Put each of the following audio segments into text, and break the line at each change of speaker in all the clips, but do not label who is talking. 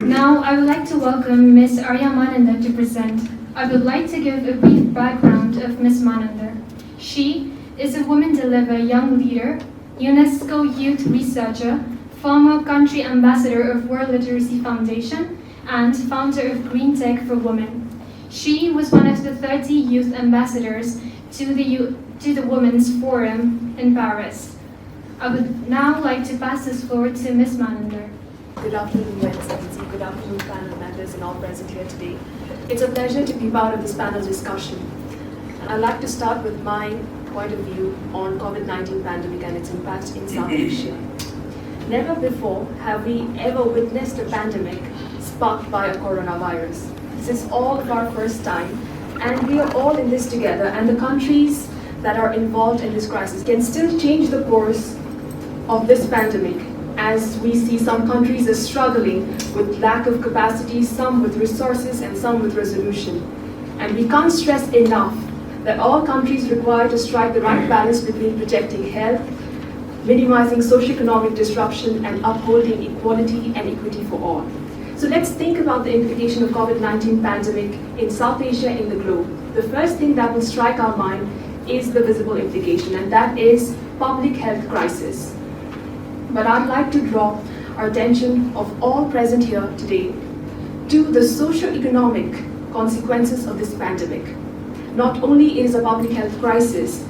Now, I would like to welcome Ms. Arya Mananda to present. I would like to give a brief background of Ms. Mananda. She is a woman deliver young leader, UNESCO youth researcher, former country ambassador of World Literacy Foundation, and founder of Green Tech for Women. She was one of the 30 youth ambassadors to the Women's Forum in Paris. I would now like to pass this forward to Ms. Mananda.
Good afternoon, Your Excellency. Good afternoon, panel members and all present here today. It's a pleasure to be part of this panel discussion. I'd like to start with my point of view on COVID-19 pandemic and its impact in South Asia. Never before have we ever witnessed a pandemic sparked by a coronavirus. This is all of our first time, and we are all in this together, and the countries that are involved in this crisis can still change the course of this pandemic, as we see some countries are struggling with lack of capacity, some with resources, and some with resolution. And we can't stress enough that all countries require to strike the right balance between protecting health, minimizing socio-economic disruption, and upholding equality and equity for all. So let's think about the implication of COVID-19 pandemic in South Asia, in the globe. The first thing that will strike our mind is the visible implication, and that is public health crisis. But I'd like to draw our attention of all present here today to the socio-economic consequences of this pandemic. Not only is a public health crisis,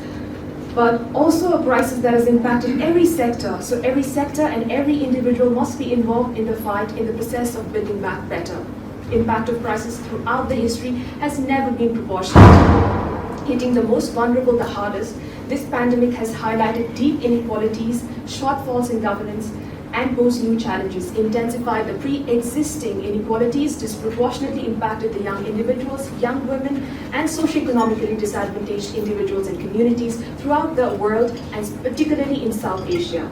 but also a crisis that has impacted every sector. So every sector and every individual must be involved in the fight, in the process of building back better. Impact of crisis throughout the history has never been proportionate. Hitting the most vulnerable the hardest, this pandemic has highlighted deep inequalities, shortfalls in governance, and posed new challenges, intensified the pre-existing inequalities, disproportionately impacted the young individuals, young women, and socio-economically disadvantaged individuals and communities throughout the world, and particularly in South Asia.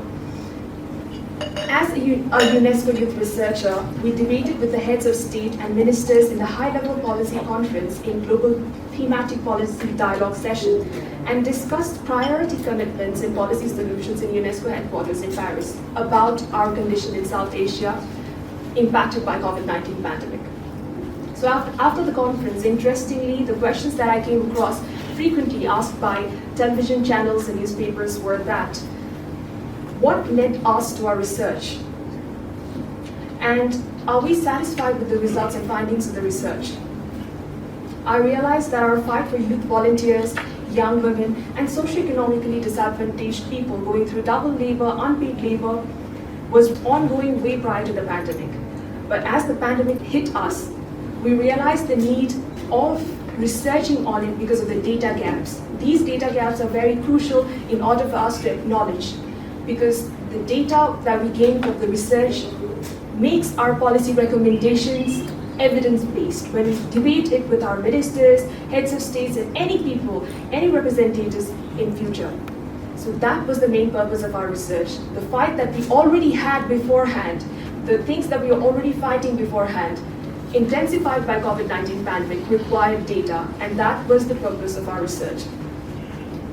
As a UNESCO youth researcher, we debated with the heads of state and ministers in the high-level policy conference in Global Thematic Policy Dialogue session and discussed priority commitments and policy solutions in UNESCO headquarters in Paris about our condition in South Asia impacted by COVID-19 pandemic. So after the conference, interestingly, the questions that I came across frequently asked by television channels and newspapers were that, what led us to our research? And are we satisfied with the results and findings of the research? I realized that our fight for youth volunteers, young women, and socioeconomically disadvantaged people going through double labor, unpaid labor, was ongoing way prior to the pandemic. But as the pandemic hit us, we realized the need of researching on it because of the data gaps. These data gaps are very crucial in order for us to acknowledge, because the data that we gain from the research makes our policy recommendations evidence-based. When we debate it with our ministers, heads of states, and any people, any representatives in future. So that was the main purpose of our research. The fight that we already had beforehand, the things that we were already fighting beforehand, intensified by COVID-19 pandemic, required data, and that was the purpose of our research.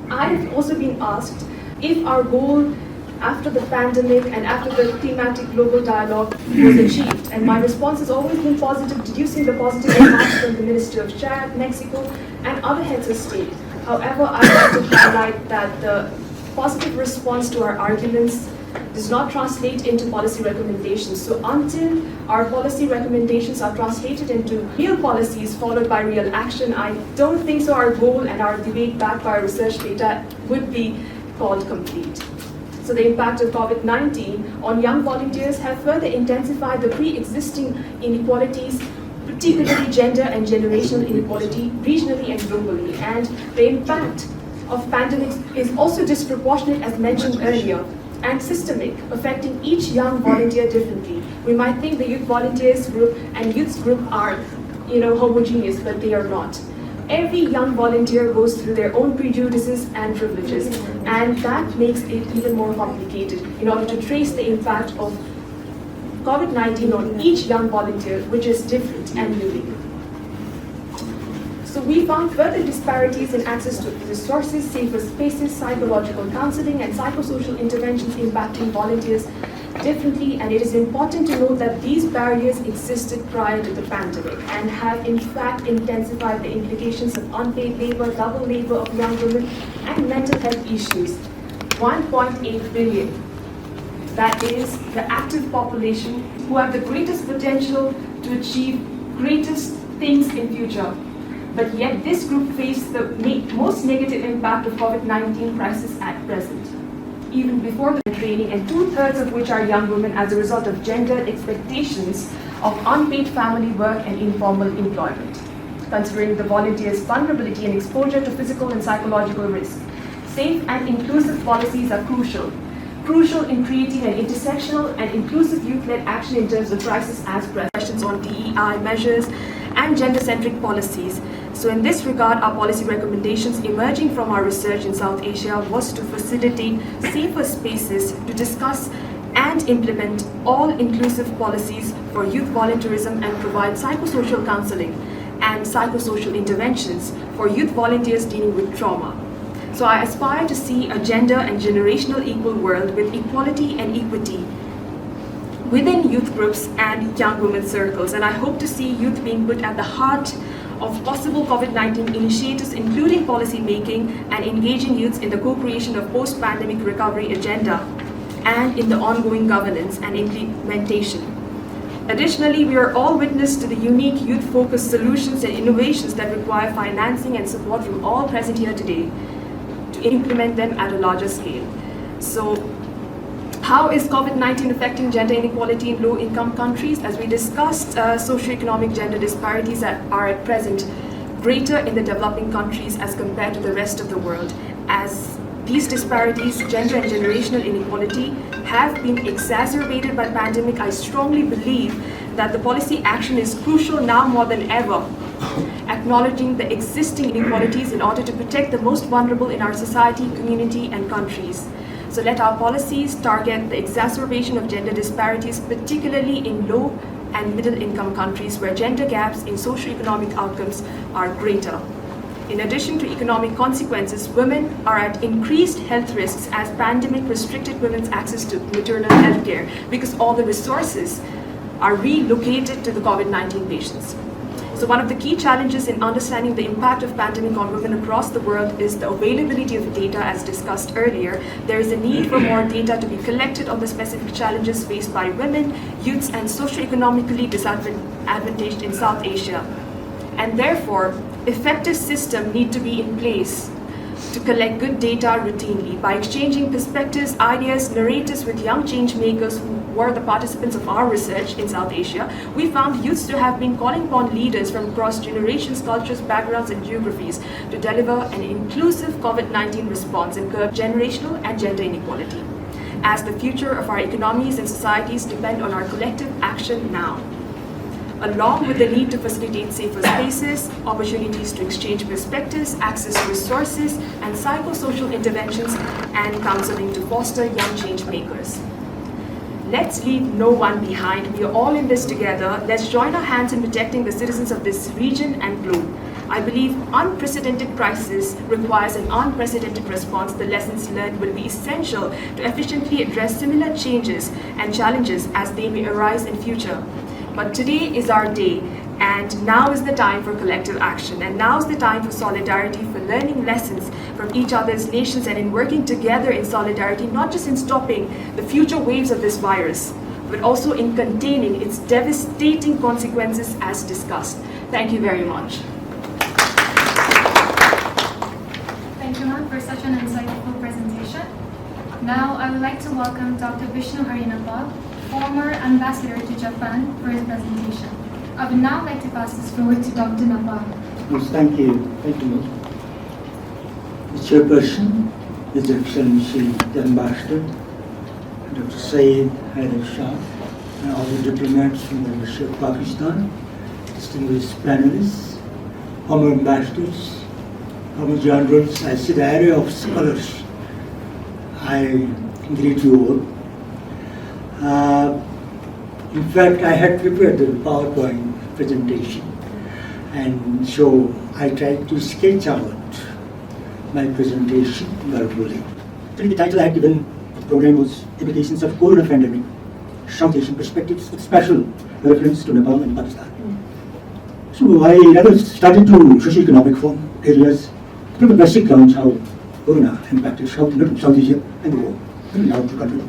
I have also been asked if our goal after the pandemic and after the thematic global dialogue was achieved. And my response has always been positive, deducing the positive remarks from the Minister of Shah, Mexico, and other heads of state. However, I'd like to highlight that the positive response to our arguments does not translate into policy recommendations. So until our policy recommendations are translated into real policies followed by real action, I don't think so our goal and our debate backed by research data would be called complete. So the impact of COVID-19 on young volunteers have further intensified the pre-existing inequalities, particularly gender and generational inequality, regionally and globally. And the impact of pandemics is also disproportionate, as mentioned earlier, and systemic, affecting each young volunteer differently. We might think the youth volunteers group and youths group are, homogeneous, but they are not. Every young volunteer goes through their own prejudices and privileges, and that makes it even more complicated in order to trace the impact of COVID-19 on each young volunteer, which is different and unique. So we found further disparities in access to resources, safer spaces, psychological counseling, and psychosocial interventions impacting volunteers differently, and it is important to note that these barriers existed prior to the pandemic and have in fact intensified the implications of unpaid labor, double labor of young women, and mental health issues. 1.8 billion, that is the active population who have the greatest potential to achieve greatest things in future. But yet this group face the most negative impact of COVID-19 crisis at present, even before the training, and 2/3 of which are young women as a result of gender expectations of unpaid family work and informal employment. Considering the volunteers' vulnerability and exposure to physical and psychological risk, safe and inclusive policies are crucial in creating an intersectional and inclusive youth-led action in terms of crisis as questions on DEI measures and gender-centric policies. So in this regard, our policy recommendations emerging from our research in South Asia was to facilitate safer spaces to discuss and implement all-inclusive policies for youth volunteerism and provide psychosocial counseling and psychosocial interventions for youth volunteers dealing with trauma. So I aspire to see a gender and generational equal world with equality and equity within youth groups and young women's circles, and I hope to see youth being put at the heart of possible COVID-19 initiatives, including policy making and engaging youths in the co-creation of post-pandemic recovery agenda and in the ongoing governance and implementation. Additionally, we are all witness to the unique youth-focused solutions and innovations that require financing and support from all present here today to implement them at a larger scale. So, how is COVID-19 affecting gender inequality in low-income countries? As we discussed, socio-economic gender disparities are at present greater in the developing countries as compared to the rest of the world. As these disparities, gender and generational inequality, have been exacerbated by pandemic, I strongly believe that the policy action is crucial now more than ever, acknowledging the existing inequalities in order to protect the most vulnerable in our society, community, and countries. So let our policies target the exacerbation of gender disparities, particularly in low and middle income countries where gender gaps in socio-economic outcomes are greater. In addition to economic consequences, women are at increased health risks as pandemic restricted women's access to maternal health care because all the resources are relocated to the COVID-19 patients. So one of the key challenges in understanding the impact of pandemic on women across the world is the availability of data, as discussed earlier. There is a need for more data to be collected on the specific challenges faced by women, youths, and socio-economically disadvantaged in South Asia. And therefore, effective systems need to be in place to collect good data routinely. By exchanging perspectives, ideas, narratives with young change makers who were the participants of our research in South Asia, we found youths to have been calling upon leaders from across generations, cultures, backgrounds, and geographies to deliver an inclusive COVID-19 response and curb generational and gender inequality, as the future of our economies and societies depend on our collective action now. Along with the need to facilitate safer spaces, opportunities to exchange perspectives, access to resources, and psychosocial interventions and counseling to foster young change makers. Let's leave no one behind. We are all in this together. Let's join our hands in protecting the citizens of this region and globe. I believe unprecedented crisis requires an unprecedented response. The lessons learned will be essential to efficiently address similar changes and challenges as they may arise in future. But today is our day, and now is the time for collective action, and now is the time for solidarity, for learning lessons from each other's nations, and in working together in solidarity, not just in stopping the future waves of this virus, but also in containing its devastating consequences as discussed. Thank you very much.
Thank you, ma'am, for such an insightful presentation. Now, I would like to welcome Dr. Bishnu, former ambassador to Japan, for his presentation. I would now like to pass this forward to Dr. Nepal.
Yes, thank you. Thank you, the Chairperson, His Excellency the Ambassador, Dr. Syed, Haider, Shah, and all the diplomats from the Embassy of Pakistan, distinguished panelists, former ambassadors, former generals. I see the area of scholars. I greet you all. In fact, I had prepared the PowerPoint presentation, and so I tried to sketch out my presentation verbally. The title I had given the program was Implications of COVID pandemic South Asian perspectives with special reference to Nepal and Pakistan. So I rather started to socio-economic form areas from the basic grounds how Corona impacted South Asia and the world, and now to country.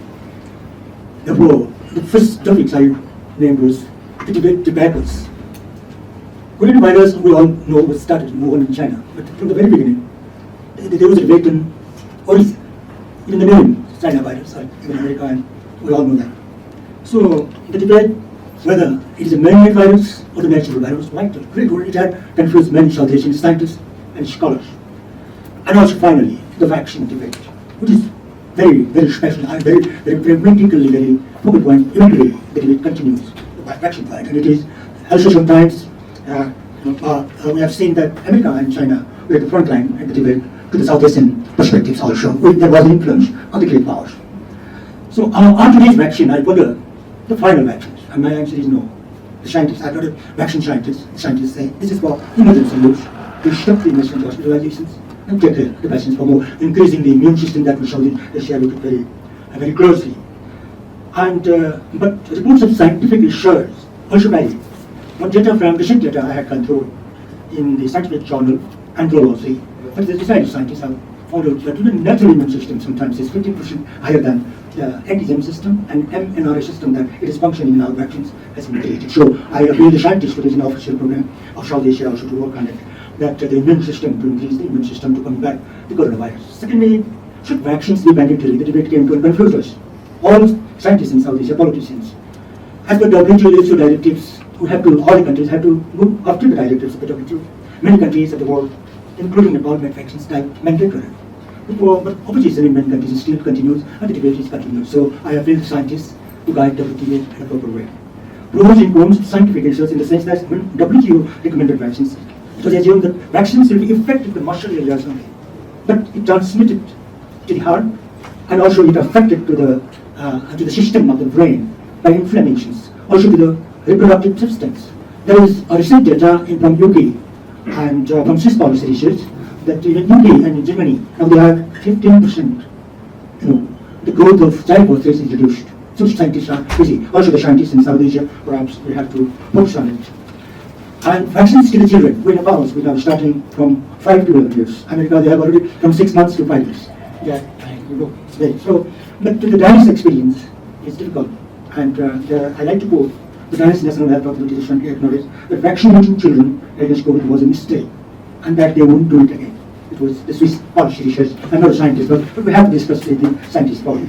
Therefore, the first topics I named was the debate was coronavirus. We all know was started in Wuhan in China, but from the very beginning, there was a debate on origin, even the name China virus, or even America, and we all know that. So the debate whether it is a man-made virus or the natural virus, like it had confused many South Asian scientists and scholars. And also finally, the vaccine debate, which is very, very special and very pragmatically, very focal point. Every day the debate continues, the vaccine fight, and it is also sometimes we have seen that America and China were at the front line at the debate to the South Asian perspectives also. There was influence of the great powers. So on today's vaccine, I wonder the final vaccines, and my answer is no. The scientists are not vaccine scientists. The scientists say this is for emergency use. We stop the emergency hospitalizations and take the patients for more, increasing the immune system that we showed in the share looked very closely. And but reports of scientific research also vary. One data from recent data I had controlled in the scientific journal Andrology, but the scientists have found out that even natural immune system sometimes is 50% higher than the antigen system and mRNA system that it is functioning in our vaccines has been created. So I appeal the scientists, which is an official program of South Asia also to work on it, that the immune system, to increase the immune system to combat the coronavirus. Secondly, should vaccines be mandatory? The debate came to confuse us. All scientists in South Asia, politicians, as per WHO directives, all the countries have to move after the directives of the WHO. Many countries of the world, including Nepal, made vaccines type mandatory. But opposition in many countries still continues, and the debate is continued. So I appeal to scientists to guide WTO in a proper way. Pros and cons of scientific research in the sense that when WHO recommended vaccines, it was assumed that vaccines will be effective in the muscle areas only, but it transmitted to the heart, and also it affected to the system of the brain by inflammations, also to the reproductive systems. There is a recent data from UK and from Swiss policy research that in UK and in Germany now they have 15%. The growth of childbirth is reduced. So scientists are busy. Also the scientists in South Asia, perhaps we have to focus on it. And vaccines to the children, we have starting from 5 to 12 years. America, they have already from 6 months to 5 years. Yeah, so, but the Danish experience is difficult. And I like to quote the Danish National Health Authority recently acknowledged that vaccinating children against COVID was a mistake, and that they wouldn't do it again. It was the Swiss policy research. I'm not a scientist, but we have to discuss with the scientists for it.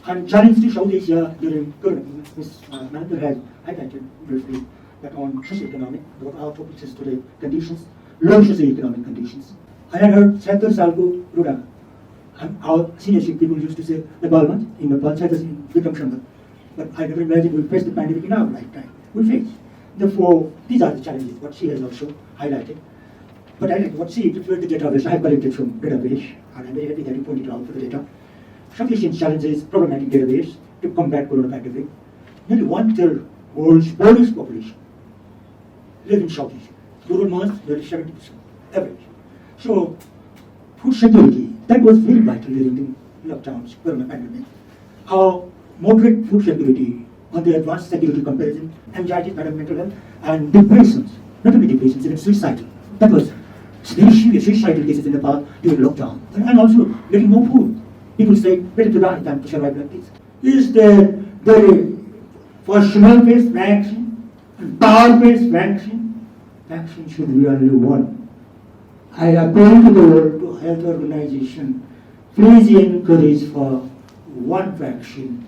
And challenge to South Asia during Corona, Ms. Manandar has highlighted briefly that on socio-economic, what our topic is today, conditions, low socio-economic conditions. I had heard Syed Salgo Ruda, and our senior people used to say Nepal in Nepal, Syed Vikram Shankar. But I never imagined we'll face the pandemic in our lifetime. We'll face. Therefore, these are the challenges, what she has also highlighted. But I like what she preferred the database I have collected from database, and I'm very happy that you pointed out for the data. Sufficient challenges, problematic database to combat corona pandemic. Nearly 1/3 world's poorest population live in South Asia. Rural mass, nearly 70% average. So, food security, that was very vital during the lockdowns, corona pandemic. Our moderate food security on the advanced security comparison, anxiety, mental health, and depressions, not only depressions, even suicidal. That was very serious suicidal cases in Nepal during lockdown. And also getting more food. People say better to die than to survive like this. Is there for small-based vaccine and power-based vaccine? Vaccine should be only one. I appeal to the World Health Organization, please encourage for one vaccine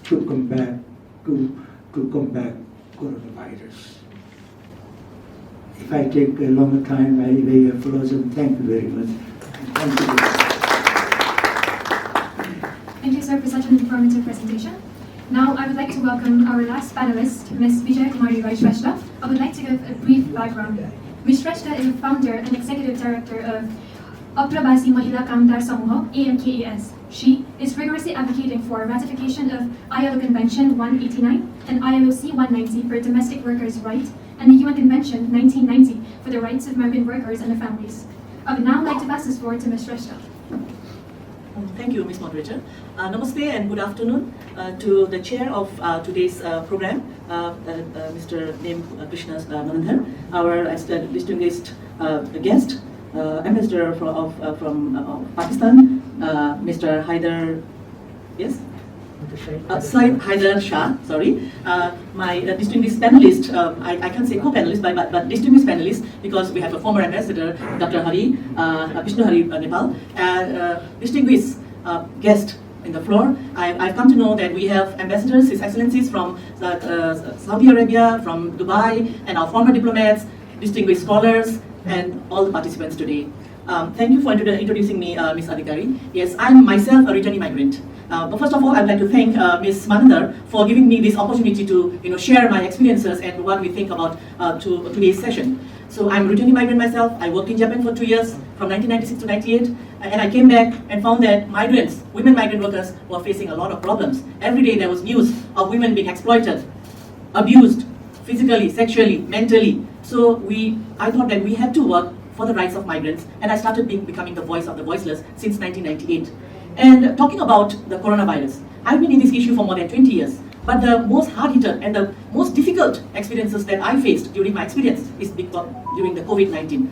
to combat coronavirus. If I take a longer time, I may apologize. Thank you very much. Thank you.
Thank you, sir, for such an informative presentation. Now, I would like to welcome our last panelist, Ms. Bijay Shrestha. I would like to give a brief background. Ms. Shrestha is a founder and executive director of Aprabasi Mahila Kamdar Samuha, AMKAS. She is rigorously advocating for ratification of ILO Convention 189 and ILO C-190 for domestic workers' rights and the UN Convention 1990 for the rights of migrant workers and their families. I would now like to pass this forward to Ms. Shrestha.
Thank you, Ms. Moderator. Namaste and good afternoon to the chair of today's program, Mr. Krishna Manandhar, our distinguished guest, Ambassador from Pakistan, Mr. Haider, yes? Syed Haider Shah, sorry. My distinguished panelist, I can't say co-panelist, but distinguished panelist, because we have a former ambassador, Dr. Bishnu Nepal, distinguished guest in the floor. I've come to know that we have ambassadors, His Excellencies from Saudi Arabia, from Dubai, and our former diplomats, distinguished scholars, and all the participants today. Thank you for introducing me, Ms. Adhikari. Yes, I'm myself a returning migrant. But first of all, I'd like to thank Ms. Manandhar for giving me this opportunity to share my experiences and what we think about today's session. So I'm a returning migrant myself. I worked in Japan for 2 years, from 1996 to 98, and I came back and found that migrants, women migrant workers, were facing a lot of problems. Every day there was news of women being exploited, abused, physically, sexually, mentally. So I thought that we had to work for the rights of migrants, and I started becoming the voice of the voiceless since 1998. And talking about the coronavirus, I've been in this issue for more than 20 years. But the most hard-hitter and the most difficult experiences that I faced during my experience is during the COVID-19.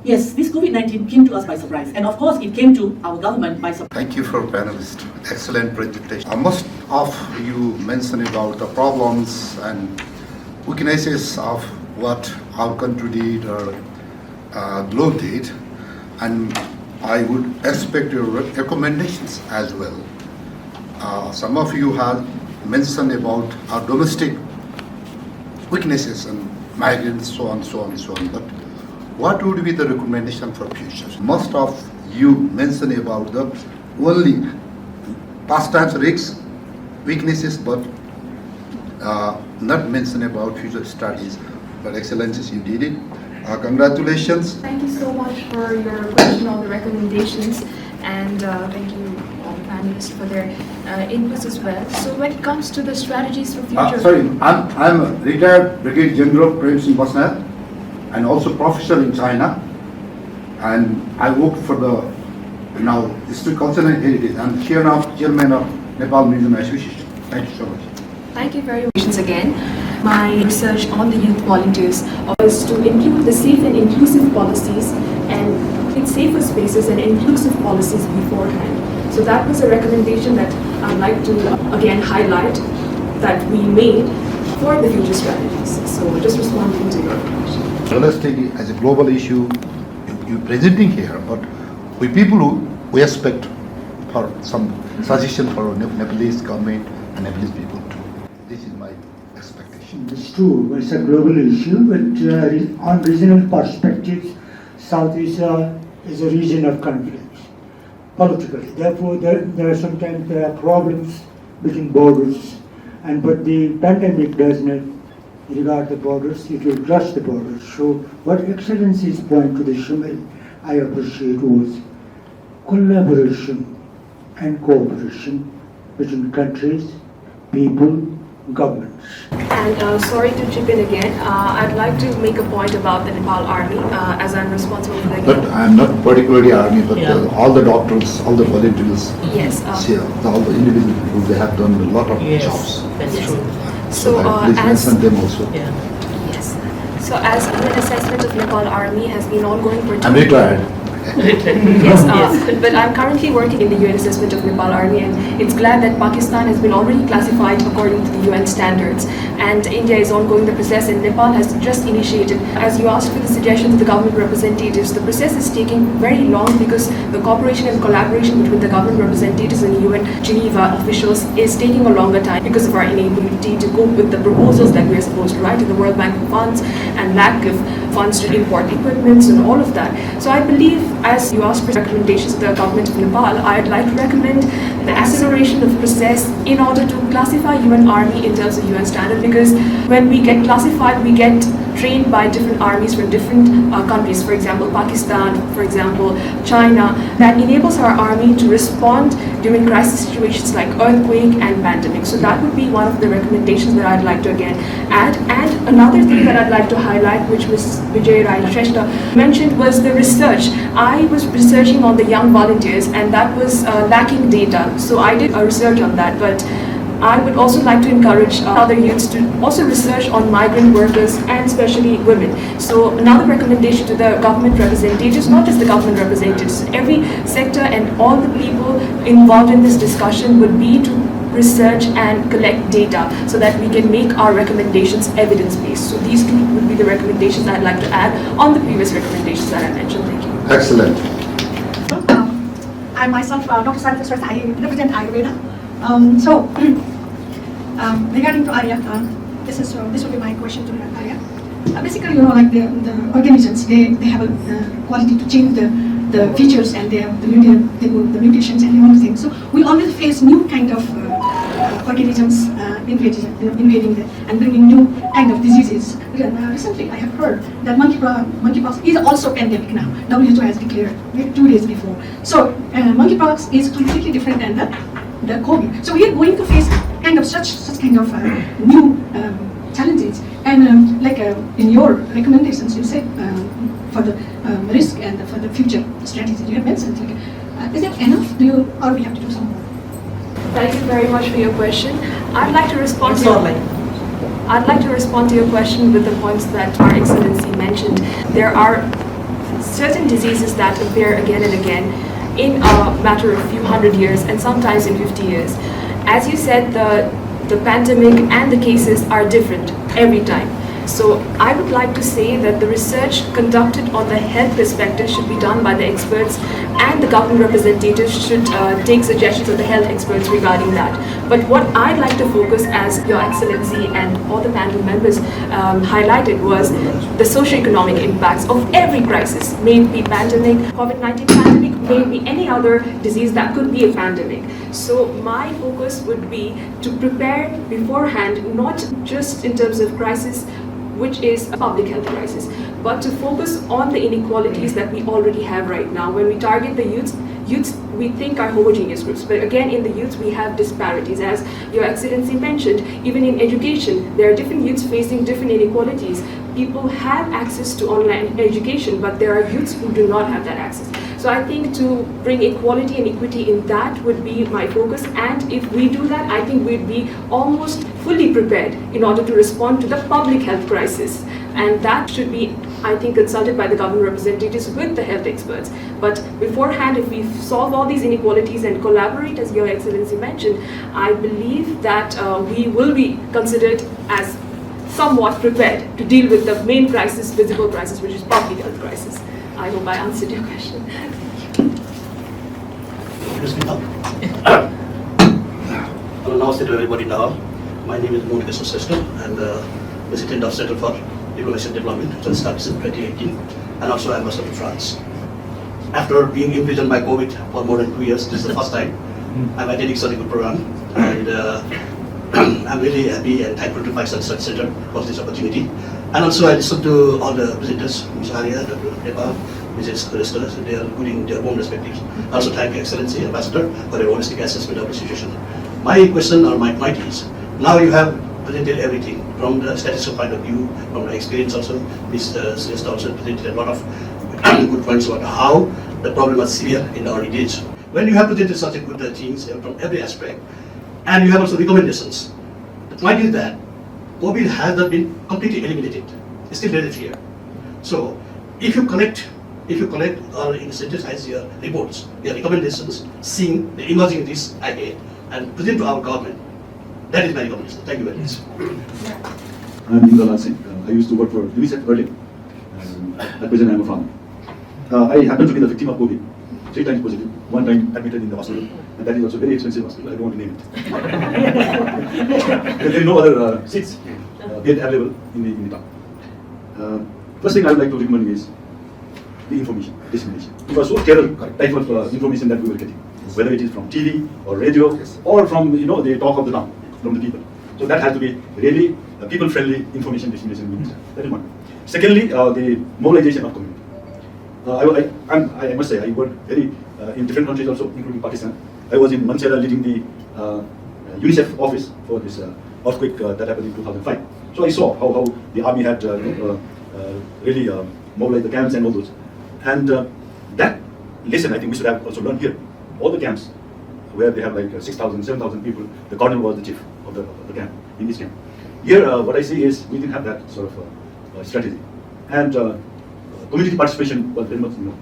Yes, this COVID-19 came to us by surprise. And of course, it came to our government by surprise.
Thank you for panelists. Excellent presentation. Most of you mentioned about the problems and weaknesses of what our country did or globe did. And I would expect your recommendations as well. Some of you have mentioned about our domestic weaknesses and migrants, so on. But what would be the recommendation for future? Most of you mentioned about the only past times risks, weaknesses, but not mention about future studies. But Excellencies, you did it. Congratulations.
Thank you so much for your question on the recommendations, and thank you all the panelists for their inputs as well. So when it comes to the strategies for future...
I'm a retired Brigadier General in Bosnia and also professor in China, and I work for the History, Culture and Heritage. I'm chairman of Nepal Museum Association. Thank you so much.
Thank you very much again. My research on the youth volunteers was to include the safe and inclusive policies and in safer spaces and inclusive policies beforehand. So that was a recommendation that I'd like to again highlight that we made for the future strategies. So just responding to your question.
Realistically, as a global issue, you're presenting here, but we people we expect for some suggestion for Nepalese government and Nepalese people too. This is my expectation.
It's true, it's a global issue, but on regional perspectives, South Asia is a region of conflict, politically. Therefore, there are sometimes problems between borders, but the pandemic does not regard the borders, it will cross the borders. So what Excellencies point to the Shumai, I appreciate, was collaboration and cooperation between countries, people, governments.
And sorry to chip in again, I'd like to make a point about the Nepal Army, as I'm responsible for the...
But I'm not particularly Army, but all the doctors, all the volunteers,
yes,
all the individual people, they have done a lot of jobs.
That's true.
So please mention them also.
Yes. So as an assessment of Nepal Army has been ongoing for...
I'm retired.
Yes, but I'm currently working in the UN assessment of Nepal Army, and it's glad that Pakistan has been already classified according to the UN standards, and India is ongoing the process, and Nepal has just initiated. As you asked for the suggestions of the government representatives, the process is taking very long because the cooperation and collaboration between the government representatives and UN Geneva officials is taking a longer time because of our inability to cope with the proposals that we are supposed to write to the World Bank funds and lack of funds to import equipment and all of that. So I believe, as you asked for recommendations to the government of Nepal, I'd like to recommend the acceleration of process in order to classify UN Army in terms of UN standard, because when we get classified, we get trained by different armies from different countries, for example, Pakistan, for example, China, that enables our army to respond during crisis situations like earthquake and pandemic. So that would be one of the recommendations that I'd like to again add. And another thing that I'd like to highlight, which Ms. Bijay Shrestha mentioned, was the research. I was researching on the young volunteers, and that was lacking data. So I did a research on that, but I would also like to encourage other youths to also research on migrant workers and especially women. So another recommendation to the government representatives, not just the government representatives, every sector and all the people involved in this discussion would be to research and collect data so that we can make our recommendations evidence-based. So these two would be the recommendations I'd like to add on the previous recommendations that I mentioned. Thank you.
Excellent.
I myself, Dr. Syed, I represent Ayurveda. Regarding to Arya, this will be my question to Arya. Basically, like the organisms, they have a quality to change the features and the mutations and all the things. So we always face new kind of organisms invading and bringing new kind of diseases. Recently, I have heard that monkeypox is also pandemic now. WHO has declared 2 days before. So monkeypox is completely different than the COVID. So we are going to face kind of such kind of new challenges. And in your recommendations, you said for the risk and for the future strategies you have mentioned. Is that enough? Or we have to do some more?
Thank you very much for your question. I'd like to respond to your question with the points that Our Excellency mentioned. There are certain diseases that appear again and again in a matter of few hundred years and sometimes in 50 years. As you said, the pandemic and the cases are different every time. So I would like to say that the research conducted on the health perspective should be done by the experts, and the government representatives should take suggestions of the health experts regarding that. But what I'd like to focus, as Your Excellency and all the panel members highlighted, was the socio-economic impacts of every crisis, may it be pandemic, COVID-19 pandemic, may it be any other disease that could be a pandemic. So my focus would be to prepare beforehand, not just in terms of crisis, which is a public health crisis, but to focus on the inequalities that we already have right now. When we target the youths we think are homogeneous groups, but again in the youths we have disparities. As Your Excellency mentioned, even in education, there are different youths facing different inequalities. People have access to online education, but there are youths who do not have that access. So I think to bring equality and equity in that would be my focus, and if we do that, I think we'd be almost fully prepared in order to respond to the public health crisis. And that should be, I think, consulted by the government representatives with the health experts. But beforehand, if we solve all these inequalities and collaborate, as Your Excellency mentioned, I believe that we will be considered as somewhat prepared to deal with the main crisis, physical crisis, which is public health crisis. I hope I answered your question.
Hello, namaste to everybody now. My name is Shrestha, and President of Center for Economic Development, which was established in 2018, and also Ambassador to France. After being imprisoned by COVID for more than 2 years, this is the first time I'm attending such a good program, and I'm really happy and thankful to Pakistan Research Center for this opportunity. And also I listened to all the presenters, Ms. Haider, Dr. Nepal, Mrs. Shrestha, they are good in their own respectives. I also thank Excellency, Ambassador, for their holistic assessment of the situation. My question or my point is, now you have presented everything from the statistical point of view, from my experience also. Ms. Shrestha also presented a lot of good points about how the problem was severe in the early days. When you have presented such a good things from every aspect, and you have also recommendations, the point is that COVID has not been completely eliminated. It's still there here. So if you collect or synthesize your reports, your recommendations, seeing the emerging risks ahead, and present to our government, that is my recommendation. Thank you very much.
I'm Indra Singh. I used to work for UNICEF earlier. At present, I'm a farmer. I happen to be the victim of COVID. 3 times positive, 1 time admitted in the hospital, and that is also very expensive hospital. I don't want to name it. There are no other seats yet available in the town. First thing I would like to recommend is the information, dissemination. It was so terrible type of information that we were getting, whether it is from TV or radio or from the talk of the town, from the people. So that has to be really people-friendly information dissemination minister. That is one. Secondly, the mobilization of community. I must say, I worked very in different countries also, including Pakistan. I was in Manchera leading the UNICEF office for this earthquake that happened in 2005. So I saw how the army had really mobilized the camps and all those. And that lesson, I think we should have also learned here. All the camps where they have like 6,000, 7,000 people, the colonel was the chief of the camp, in this camp. Here, what I see is we didn't have that sort of strategy. And community participation was very much ignored.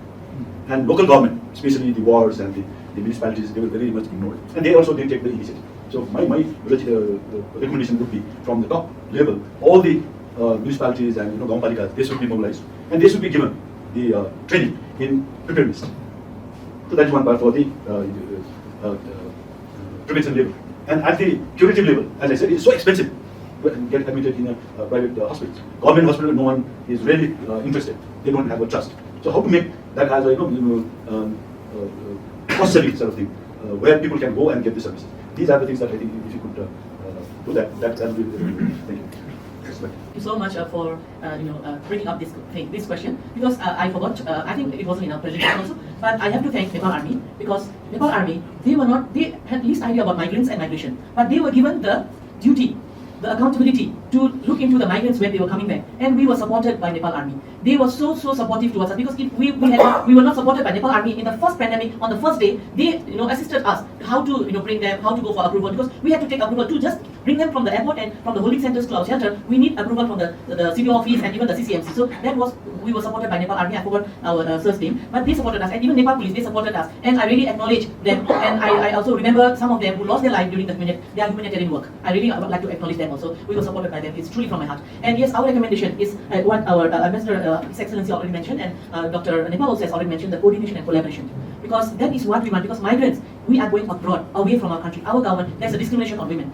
And local government, especially the wards and the municipalities, they were very much ignored. And they also didn't take the initiative. So my recommendation would be from the top level, all the municipalities and Gampalikas, they should be mobilized. And they should be given the training in preparedness. So that's one part for the prevention level. And at the curative level, as I said, it's so expensive to get admitted in a private hospital. Government hospital, no one is really interested. They don't have a trust. So how to make that as a cost-saving sort of thing, where people can go and get the services. These are the things that I think if you could do that would be very good. Thank you.
Thank you so much for bringing up this question, because I forgot. I think it wasn't in our presentation also, but I have to thank Nepal Army, because Nepal Army, they had least idea about migrants and migration, but they were given the duty, the accountability to look into the migrants when they were coming back, and we were supported by Nepal Army. They were so supportive towards us, because if we were not supported by Nepal Army in the first pandemic. On the first day, they assisted us how to bring them, how to go for approval, because we had to take approval to just bring them from the airport and from the holding centers to our shelter. We need approval from the CBO office and even the CCMC. So that was, we were supported by Nepal Army. I forgot our sir's name, but they supported us, and even Nepal Police, they supported us, and I really acknowledge them. And I also remember some of them who lost their life during their humanitarian work. I really would like to acknowledge them also. We were supported by them. It's truly from my heart. And yes, our recommendation is what our Ambassador His Excellency already mentioned, and Dr. Nepal also has already mentioned, the coordination and collaboration. Because that is what we want. Because migrants, we are going abroad, away from our country, our government. There's a discrimination on women.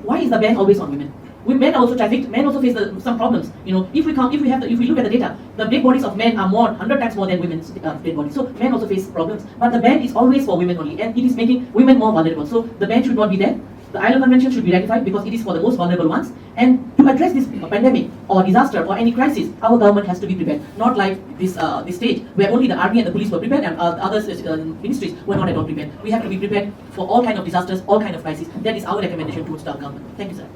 Why is the ban always on women? Men are also trafficked. Men also face some problems. If we look at the data, the dead bodies of men are 100 times more than women's dead bodies. So men also face problems. But the ban is always for women only, and it is making women more vulnerable. So the ban should not be there. The ILO Convention should be ratified because it is for the most vulnerable ones. And to address this pandemic or disaster or any crisis, our government has to be prepared. Not like this stage where only the army and the police were prepared and other ministries were not at all prepared. We have to be prepared for all kind of disasters, all kind of crises. That is our recommendation towards the government. Thank you, sir.